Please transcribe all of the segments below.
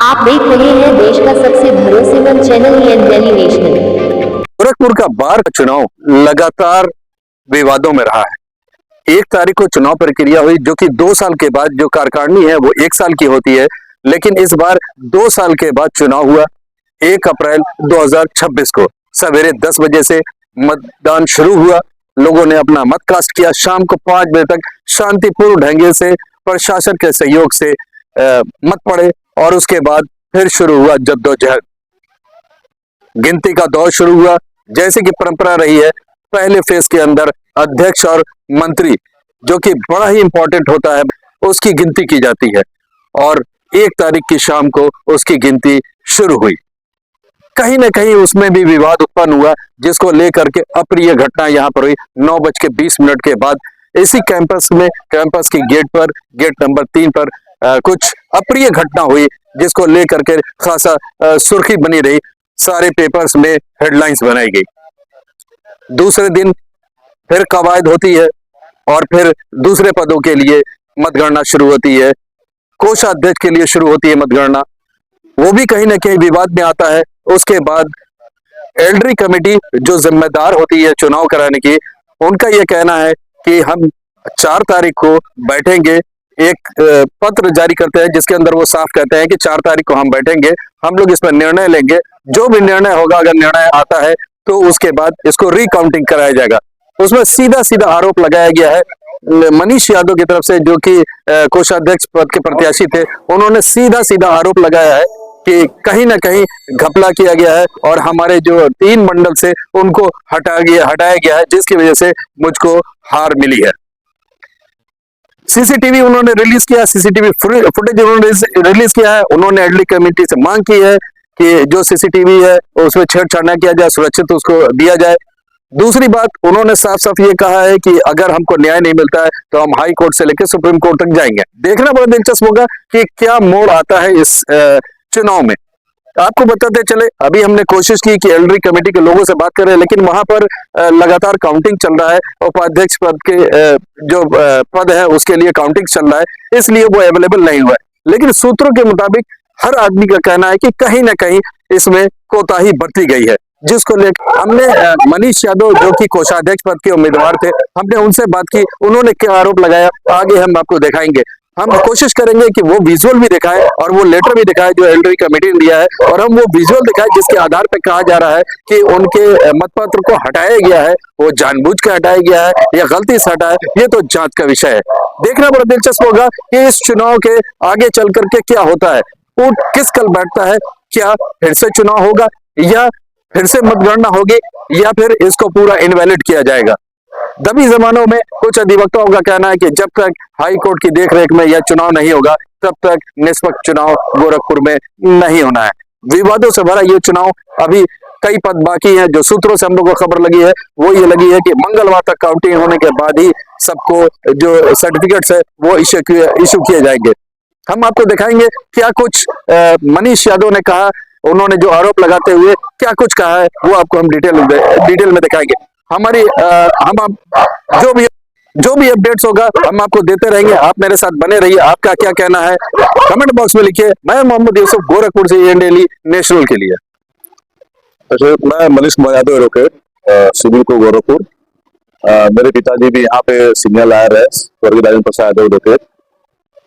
आप देख रहे हैं देश का सबसे भरोसेमंद चैनल दिल्ली नेशनल। गोरखपुर का बार का चुनाव लगातार विवादों में रहा है। 1 तारीख को चुनाव प्रक्रिया हुई, जो कि 2 साल के बाद, जो कार्यकारिणी है वो 1 साल की होती है, लेकिन इस बार 2 साल के बाद चुनाव हुआ। 1 अप्रैल 2026 को सवेरे 10 बजे से मतदान शुरू हुआ। लोगों ने अपना मत कास्ट किया। शाम को 5 बजे तक शांतिपूर्ण ढंग से प्रशासन के सहयोग से मत पड़े और उसके बाद फिर शुरू हुआ जद्दोजहद। गिनती का दौर शुरू हुआ। जैसे कि परंपरा रही है, पहले फेज के अंदर अध्यक्ष और मंत्री, जो कि बड़ा ही इंपॉर्टेंट होता है, उसकी गिनती की जाती है और 1 तारीख की शाम को उसकी गिनती शुरू हुई। कहीं ना कहीं उसमें भी विवाद उत्पन्न हुआ, जिसको लेकर के अप्रिय घटना यहाँ पर हुई। 9:20 के बाद इसी कैंपस में, कैंपस की गेट पर, गेट नंबर 3 पर कुछ अप्रिय घटना हुई, जिसको लेकर के खासा सुर्खी बनी रही। सारे पेपर्स में हेडलाइंस बनाई गई। दूसरे दिन फिर कवायद होती है और फिर दूसरे पदों के लिए मतगणना शुरू होती है। कोषाध्यक्ष के लिए शुरू होती है मतगणना, वो भी कहीं ना कहीं विवाद में आता है। उसके बाद एल्डरी कमेटी, जो जिम्मेदार होती है चुनाव कराने की, उनका यह कहना है कि हम 4 तारीख को बैठेंगे। एक पत्र जारी करते हैं जिसके अंदर वो साफ कहते हैं कि 4 तारीख को हम बैठेंगे, हम लोग इस पर निर्णय लेंगे। जो भी निर्णय होगा, अगर निर्णय आता है तो उसके बाद इसको रिकाउंटिंग कराया जाएगा। उसमें सीधा सीधा आरोप लगाया गया है मनीष यादव की तरफ से, जो कि कोषाध्यक्ष पद के प्रत्याशी थे। उन्होंने सीधा सीधा आरोप लगाया है कि कहीं ना कहीं घपला किया गया है और हमारे जो 3 मंडल से उनको हटाया गया है, जिसकी वजह से मुझको हार मिली है। सीसीटीवी उन्होंने रिलीज किया, सीसीटीवी फुटेज उन्होंने रिलीज किया है। उन्होंने एल्डरी कमेटी से मांग की है कि जो सीसीटीवी है उसमें छेड़छाड़ न किया जाए, सुरक्षित उसको दिया जाए। दूसरी बात, उन्होंने साफ साफ ये कहा है कि अगर हमको न्याय नहीं मिलता है तो हम हाई कोर्ट से लेकर सुप्रीम कोर्ट तक जाएंगे। देखना बड़ा दिलचस्प होगा कि क्या मोड़ आता है इस चुनाव में। आपको बताते चले, अभी हमने कोशिश की कि एल्डरी कमेटी के लोगों से बात करें, लेकिन वहां पर लगातार काउंटिंग चल रहा है। उपाध्यक्ष पद के जो पद है उसके लिए काउंटिंग चल रहा है, इसलिए वो अवेलेबल नहीं हुआ है। लेकिन सूत्रों के मुताबिक हर आदमी का कहना है कि कहीं ना कहीं इसमें कोताही बरती गई है, जिसको लेकर हमने मनीष यादव, जो कि कोषाध्यक्ष पद के उम्मीदवार थे, हमने उनसे बात की। उन्होंने क्या आरोप लगाया आगे हम आपको दिखाएंगे। हम कोशिश करेंगे कि वो विजुअल भी दिखाए और वो लेटर भी दिखाए जो एल्डरी कमेटी ने दिया है, और हम वो विजुअल दिखाए जिसके आधार पर कहा जा रहा है कि उनके मतपत्र को हटाया गया है, वो जानबूझ के हटाया गया है या गलती से हटाया, ये तो जांच का विषय है। देखना बड़ा दिलचस्प होगा कि इस चुनाव के आगे चल करके क्या होता है, वो किस कल बैठता है। क्या फिर से चुनाव होगा या फिर से मतगणना होगी या फिर इसको पूरा इनवैलिड किया जाएगा। दबी जमानों में कुछ अधिवक्ताओं का कहना है कि जब तक हाई कोर्ट की देखरेख में यह चुनाव नहीं होगा, तब तक निष्पक्ष चुनाव गोरखपुर में नहीं होना है। विवादों से भरा ये चुनाव, अभी कई पद बाकी हैं। जो सूत्रों से हम लोग को खबर लगी है वो ये लगी है कि मंगलवार तक काउंटिंग होने के बाद ही सबको जो सर्टिफिकेट्स है वो इश्यू किए जाएंगे। हम आपको दिखाएंगे क्या कुछ मनीष यादव ने कहा। उन्होंने जो आरोप लगाते हुए क्या कुछ कहा है वो आपको हम डिटेल में दिखाएंगे। हमारी हम जो भी अपडेट्स होगा हम आपको देते रहेंगे। आप मेरे साथ बने रहिए। आपका क्या कहना है कमेंट बॉक्स में लिखिए। मैं मोहम्मद यूसुफ, गोरखपुर से इंडियन डेली नेशनल के लिए। मैं मनीष कुमार यादव रोके, सिविल को गोरखपुर। मेरे पिताजी भी यहाँ पे सीनियर लॉयर है, स्वर्गीय राजेंद्र प्रसाद यादव रोके,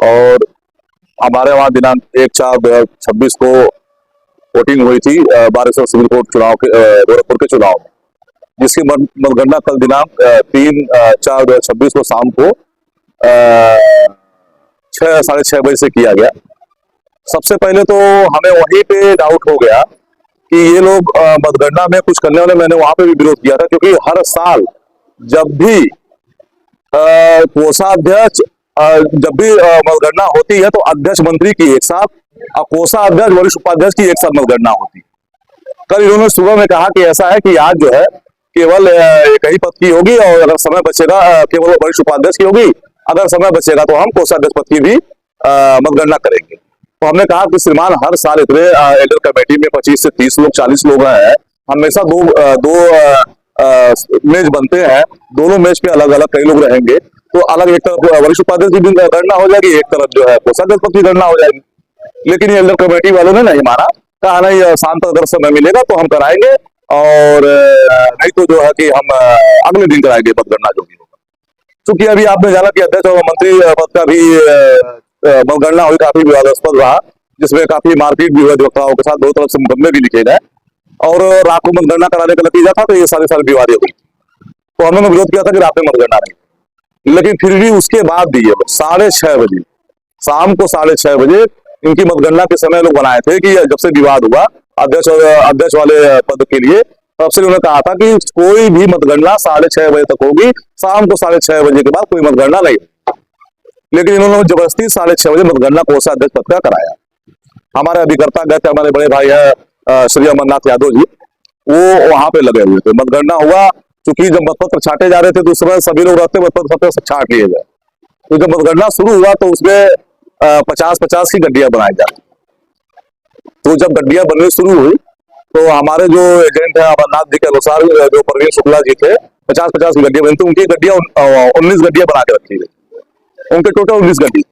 और हमारे वहाँ दिनांक 1/4/2026 को वोटिंग हुई थी 1200 सिविल कोर्ट चुनाव के, गोरखपुर के चुनाव में, जिसकी मतगणना कल दिनांक 3/4/2026 को शाम को 6 साढ़े 6 बजे से किया गया। सबसे पहले तो हमें वहीं पे डाउट हो गया कि ये लोग मतगणना में कुछ करने वाले। मैंने वहां पे भी विरोध किया था, क्योंकि हर साल जब भी कोषाध्यक्ष जब भी मतगणना होती है तो अध्यक्ष मंत्री की एक साथ और कोषाध्यक्ष वरिष्ठ उपाध्यक्ष की एक साथ मतगणना होती है। कल इन्होंने सुबह में कहा कि ऐसा है कि आज जो है केवल एक ही पद की होगी, और अगर समय बचेगा केवल वरिष्ठ उपाध्यक्ष की होगी, अगर समय बचेगा तो हम कोषाध्यक्ष पद की भी मतगणना करेंगे। तो हमने कहा कि श्रीमान, हर साल इतने एल्डर कमेटी में 25 से 30 लोग 40 लोग हैं, हमेशा दो मेज बनते हैं, दोनों मेज पे अलग अलग कई लोग रहेंगे, तो अलग एक तरफ वरिष्ठ उपाध्यक्ष की भी गणना हो जाएगी, एक तरफ जो है कोषाध्यक्ष पद की गणना हो जाएगी। लेकिन ये एल्डर कमेटी वालों ने नहीं माना, कहा नहीं शाम तक अगर समय मिलेगा तो हम कराएंगे, और नहीं तो जो है कि हम अगले दिन कराएंगे मतगणना जो भी होगा। क्योंकि अभी आपने जाना कि अध्यक्ष और मंत्री पद का भी मतगणना हुई, काफी विवादास्पद रहा, जिसमें काफी मारपीट भी हुई वक्ताओं के साथ, दो तरफ से मुकदमे भी लिखे गए और रात को मतगणना कराने का नतीजा था, तो ये सारे विवादें हुई। तो हमने विरोध किया था कि रात में मतगणना नहीं, लेकिन फिर भी उसके बाद भी ये 6:30 बजे, शाम को 6:30 बजे इनकी मतगणना के समय लोग बनाए थे कि जब से विवाद हुआ अध्यक्ष वाले पद के लिए, तब से उन्होंने कहा था कि कोई भी मतगणना 6:30 बजे तक होगी, शाम को 6:30 बजे के बाद कोई मतगणना नहीं। लेकिन इन्होंने जबरदस्ती 6:30 बजे मतगणना कोषाध्यक्ष पद का कराया। हमारे अभिकर्ता गए थे, हमारे बड़े भाई है श्री अमरनाथ यादव जी, वो वहां पे लगे हुए थे। मतगणना हुआ, चूंकि जब मतपत्र छाटे जा रहे थे तो उस समय सभी लोग रहते मतपत्र सब छाट लिए गए। तो जब मतगणना शुरू हुआ तो उसमें 50-50 की गड्डियां बनाई जा रही। तो जब गड्डियां बननी शुरू हुई तो हमारे जो एजेंट है अमरनाथ जी के अनुसार जो प्रवीण शुक्ला जी थे, 50-50 की गड्डियां बनी थी, उनकी गड्डियां 19 गड्डियां बना के रखी गई, उनके टोटल 19 गड्डी,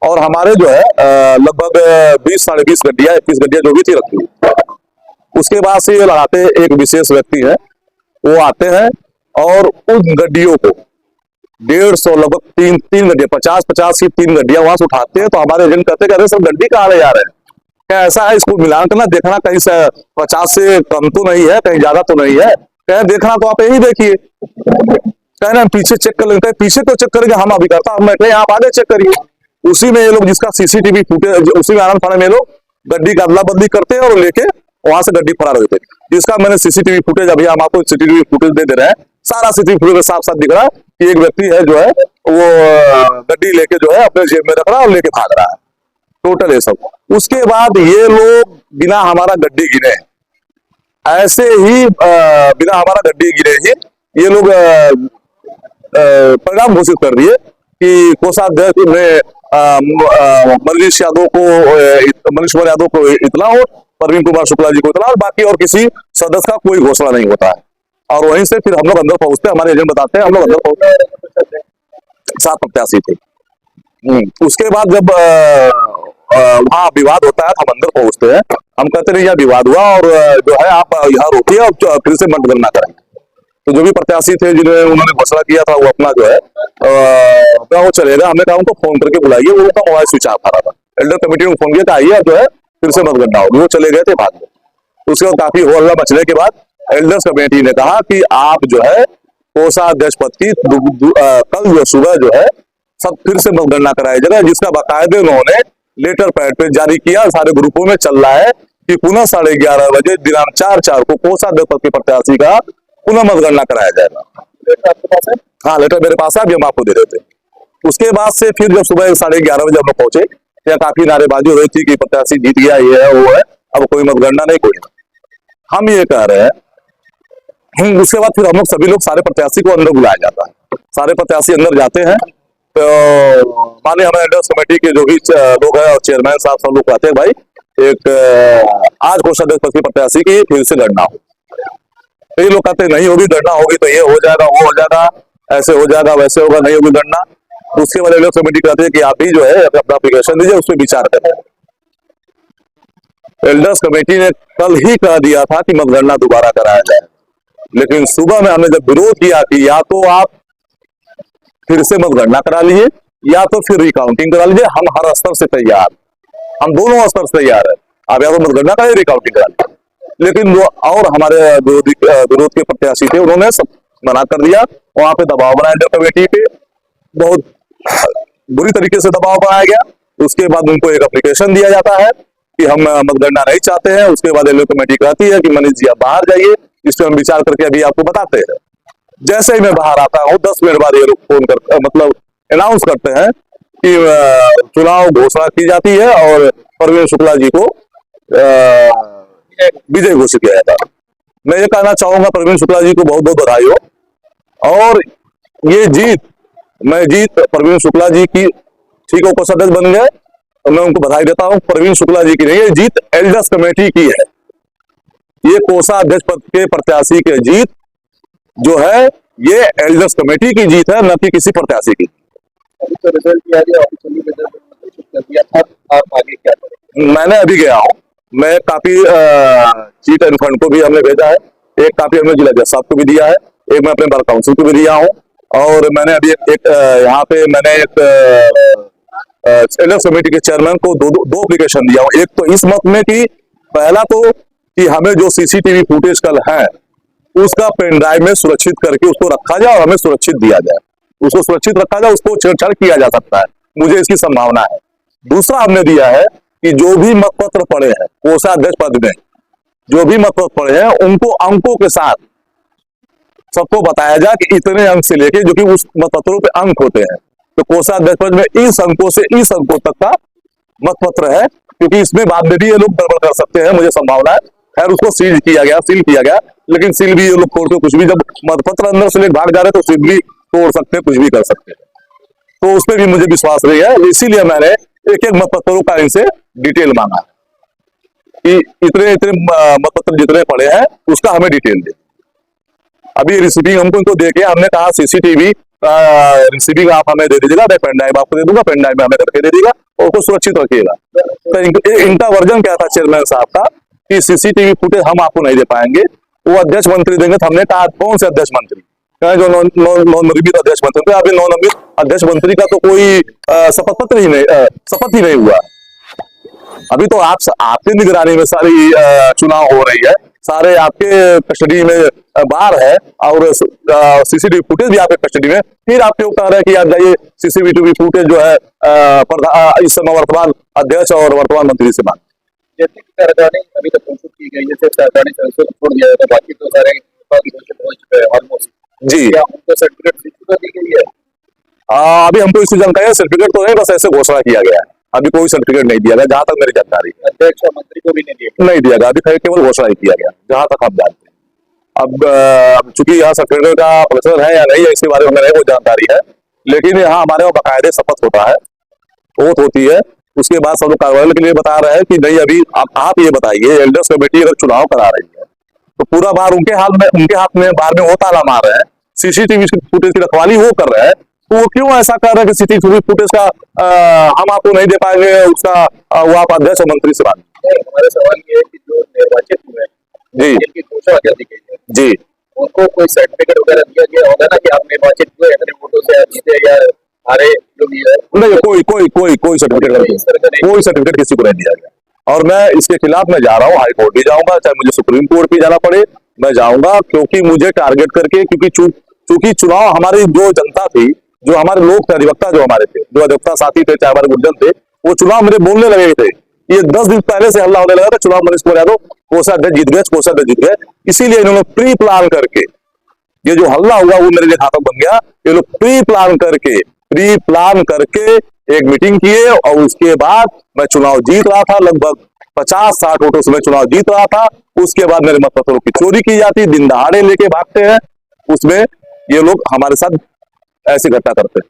और हमारे जो है लगभग 20-20.5 गड्डियां, 21 गड्डियां जो भी थी रखी। उसके बाद से ये लगाते एक विशेष व्यक्ति है, वो आते हैं और उन गड्डियों को 150 लगभग तीन गड्डियां, 50-50 की 3 गड्डियां वहां से उठाते हैं। तो हमारे एजेंट कहते हैं, अरे सब गड्डी कहाँ ले जा रहे हैं, क्या ऐसा है, इसको मिलान करना, देखना कहीं से 50 से कम तो नहीं है, कहीं ज्यादा तो नहीं है, कहीं देखना तो आप यही देखिए, कहना हम पीछे चेक कर लेते हैं। पीछे तो चेक करेंगे, हम अभी करता हम बैठे, आप आगे चेक करिए। उसी में ये लोग जिसका सीसीटीवी फुटेज, उसी में आनंद थाने में लोग गड्डी का अदला बदली करते हैं और लेके वहां से गड्डी फरार होते हैं। जिसका मैंने सीसीटीवी फुटेज, अभी हम आपको सीसीटीवी फुटेज दे दे रहे हैं, सारा सीसीटीवी फुटेज साफ साफ दिख रहा है कि एक व्यक्ति है जो है वो गड्डी लेके जो है अपने जेब में रख रहा है और लेके भाग रहा है, टोटल ये सब। उसके बाद ये लोग बिना हमारा गड्डी गिने, ऐसे ही बिना हमारा गड्डी गिने ही ये लोग परिणाम घोषित कर दिए कि कोषाध्यक्ष ने मनीष यादव को इतना हो, प्रवीण कुमार शुक्ला जी को इतना, और बाकी और किसी सदस्य का कोई घोषणा नहीं होता है। और वहीं से फिर हम लोग अंदर पहुंचते हैं, हमारे एजेंट बताते हैं, हम लोग अंदर पहुंचते, 7 प्रत्याशी थे। उसके बाद जब वहाँ विवाद होता है तो हम अंदर पहुंचते हैं, हम कहते नहीं यह विवाद हुआ और जो है आप यहाँ रोकिए और फिर से मतगणना करेंगे। तो जो भी प्रत्याशी थे जिन्होंने उन्होंने घोषणा किया था वो अपना जो है वो चलेगा, हमने कहा उनको फोन करके बुलाइए, वो उनका मोबाइल स्विच ऑफ आ रहा था। एल्डर कमेटी में फोन किया था आइए जो है फिर से मतगणना होगी, वो चले गए थे भाग गए। उसके बाद काफी हल्ला मचने के बाद एल्डर्स कमेटी ने कहा कि आप जो है कोषाध्यक्ष पद की कल जो सुबह जो है सब फिर से मतगणना कराई जाएगा, जिसका बाकायदे उन्होंने लेटर पैड पे जारी किया, सारे ग्रुपों में चल रहा है कि पुनः 11:30 बजे दिनांक 4/4 को कोषाध्यक्ष पद के प्रत्याशी का पुनः मतगणना कराया जाएगा। हाँ, लेटर मेरे पास है, अभी हम आपको दे देते हैं। उसके बाद से फिर जब सुबह 11:30 बजे हम लोग पहुंचे, या काफी नारेबाजी हो रही थी कि प्रत्याशी जीत गया, ये है वो है, अब कोई मतगणना नहीं, कोई हम ये कह रहे हैं। उसके बाद फिर हम लोग सभी लोग सारे प्रत्याशी को अंदर बुलाया जाता है, सारे प्रत्याशी अंदर जाते हैं। तो माननीय हमारे एल्डर्स कमेटी के जो भी लोग हैं और चेयरमैन साहब सब लोग कहते हैं भाई एक आज कोषाध्यक्ष पद के प्रत्याशी की फिर से गणना हो। कई लोग कहते नहीं होगी गणना, होगी तो ये हो जाएगा, वो हो जाएगा, ऐसे हो जाएगा, वैसे होगा, नहीं होगी गणना। उसके बाद एल्डर्स कमेटी कहते हैं कि आप ही जो है अपना एप्लीकेशन दीजिए, उस पर विचार करें। एल्डर्स कमेटी ने कल ही कह दिया था कि मतगणना दोबारा कराया जाए, लेकिन सुबह में हमने जब विरोध किया कि या तो आप फिर से मतगणना करा लीजिए या तो फिर रिकाउंटिंग करा लीजिए, हम हर स्तर से तैयार, हम दोनों स्तर से तैयार है, आप या तो मतगणना करें, रिकाउंटिंग करा लीजिए। लेकिन वो और हमारे विरोध के प्रत्याशी थे, उन्होंने सब मना कर दिया। वहां पे दबाव बनाया एल्डर कमेटी पे, बहुत बुरी तरीके से दबाव बनाया गया। उसके बाद उनको एक एप्लीकेशन दिया जाता है कि हम मतगणना नहीं चाहते हैं। उसके बाद एल्डर कमेटी कहती है कि मनीष जी आप बाहर जाइए, इस पर हम विचार करके अभी आपको बताते हैं। जैसे ही मैं बाहर आता हूँ 10 मिनट बाद ये लोग फोन कर मतलब अनाउंस करते हैं कि चुनाव घोषणा की जाती है और प्रवीण शुक्ला जी को विजय घोषित किया जाता है। मैं ये कहना चाहूंगा प्रवीण शुक्ला जी को बहुत बहुत बधाई हो, और ये जीत प्रवीण शुक्ला जी की, ठीक है, कोषाध्यक्ष बन गए तो मैं उनको बधाई देता हूं। प्रवीण शुक्ला जी की नहीं, ये जीत एल्डर्स कमेटी की है। ये कोषाध्यक्ष पद के प्रत्याशी के जीत जो है ये एल्डर्स कमेटी की जीत है, न कि किसी प्रत्याशी की। अभी तो रिजल्ट भी आ गया, ऑफिशियली रिजल्ट घोषित कर दिया। अब आप आगे क्या करेंगे? मैंने अभी गया हूँ, मैं काफी चीट एंड फंड को भी हमने भेजा है, एक काफी हमने जिला जज साहब को भी दिया है, एक मैं अपने बार काउंसिल को भी दिया हूँ, और मैंने अभी एक यहाँ पे मैंने एक एल्डर्स कमेटी के चेयरमैन को दो एप्लीकेशन दिया हूँ। एक तो इस मत में कि पहला तो कि हमें जो सीसीटीवी फुटेज कल है उसका पेन ड्राइव में सुरक्षित करके उसको रखा जाए और हमें सुरक्षित दिया जाए, उसको सुरक्षित रखा जाए, उसको छेड़छाड़ किया जा सकता है, मुझे इसकी संभावना है। दूसरा हमने दिया है कि जो भी मतपत्र पड़े हैं कोषाध्यक्ष पद में, जो भी मतपत्र पड़े हैं उनको अंकों के साथ सबको बताया जाए कि इतने अंक से लेके, जो कि उस मतपत्रों पे अंक होते हैं, तो कोषाध्यक्ष पद में इस अंकों से इस अंकों तक का मतपत्र है, क्योंकि इसमें बाद में भी ये लोग गड़बड़ कर सकते हैं, मुझे संभावना है। खैर उसको सील किया गया, लेकिन सील भी ये लोग तोड़ के कुछ भी, जब मतपत्र अंदर से लेकर भाग जा रहे तो सील भी तोड़ सकते हैं, कुछ भी कर सकते हैं, तो उस पर भी मुझे विश्वास नहीं है। इसीलिए मैंने एक एक मतपत्रों का इनसे डिटेल मांगा कि इतने इतने मतपत्र जितने पड़े हैं उसका हमें डिटेल दे। अभी रिसीविंग हमको इनको दे के हमने कहा सीसीटीवी रिसीविंग आप हमें दे दीजिएगा, मैं पेन ड्राइव आपको दे दूंगा, पेन ड्राइव में हमें करके दे दीजिएगा और उसको सुरक्षित रखिएगा। तो इनका वर्जन क्या था चेयरमैन साहब का कि सीसीटीवी फुटेज हम आपको नहीं दे पाएंगे, वो अध्यक्ष मंत्री देंगे। तो हमने कहा कौन से अध्यक्ष मंत्री, जो नवनिर्मित अध्यक्ष मंत्री, अभी नवनिर्मित अध्यक्ष मंत्री का तो कोई शपथ ही नहीं हुआ। अभी तो आपकी निगरानी में सारी चुनाव हो रही है, सारे आपके कस्टडी में बार है और सीसीटीवी फुटेज भी आपके कस्टडी में, फिर आप क्यों कह रहे हैं कि आप जाइए सीसीटीवी फुटेज जो है इस समय वर्तमान अध्यक्ष और वर्तमान मंत्री से मांग। जैसे कि राजधानी अभी तक घोषित की गई, जैसे राजधानी संसद छोड़ दिया जाता, बाकी तो सारे घोषित हो चुके हैं ऑलमोस्ट जी। क्या उनको सर्टिफिकेट कर दी गई है? अभी हमको इसकी जानकारी, सर्टिफिकेट तो नहीं, बस ऐसे घोषणा किया गया है, अभी कोई सर्टिफिकेट नहीं दिया गया जहां तक मेरी जानकारी। अध्यक्ष मंत्री को भी नहीं दिया गया, अभी केवल घोषणा ही किया गया जहां तक हम जानते हैं। अब चूंकि यहाँ सर्टिफिकेट का प्रचलन है या नहीं है इसके बारे में हमें कोई जानकारी है, लेकिन यहाँ हमारे वहाँ बाकायदे शपथ होता है, ओथ होती है, उसके बाद सब लोग कार्रवाई के लिए बता रहे हैं कि नहीं। अभी आप ये बताइए, एल्डर्स कमेटी अगर चुनाव करा रही है तो पूरा बार उनके हाथ में बार में वो ताला मार रहे हैं, सीसीटीवी फुटेज की रखवाली वो कर रहे हैं, तो वो क्यों ऐसा कर रहे हैं कि सीसीटीवी फुटेज का हम आपको नहीं दे पाएंगे, उसका वो आप अध्यक्ष मंत्री से बात। हमारा सवाल ये है कि जो निर्वाचित हुए जी जिनकी घोषणा कर दी गई है जी, उनको कोई सर्टिफिकेट वगैरह दिया गया होगा ना कि आप निर्वाचित हुए इतने वोटों से जीते या हारे, जो भी है? नहीं, कोई सर्टिफिकेट किसी को नहीं दिया गया, और मैं इसके खिलाफ मैं जा रहा हूँ, हाई कोर्ट भी जाऊंगा, चाहे मुझे सुप्रीम कोर्ट भी जाना पड़े मैं जाऊंगा, क्योंकि मुझे टारगेट करके, क्योंकि चूंकि चुनाव हमारी जो जनता थी, जो हमारे लोग थे, अधिवक्ता जो हमारे थे, जो अधिवक्ता साथी थे, चाहे हमारे गुर्जर थे, वो चुनाव मेरे बोलने लगे थे। ये 10 दिन पहले से हल्ला होने लगा था चुनाव मनीष कुमार यादव कोषाध्यक्ष जीत गए, इसीलिए इन्होंने प्री प्लान करके ये जो हल्ला हुआ वो मेरे लिए घातक बन गया। ये लोग प्री प्लान करके एक मीटिंग किए और उसके बाद मैं चुनाव जीत रहा था, लगभग 50-60 वोटों से मैं चुनाव जीत रहा था। उसके बाद मेरे मतपत्रों की चोरी की जाती, दिन दहाड़े लेके भागते हैं, उसमें ये लोग हमारे साथ ऐसी घटना करते हैं।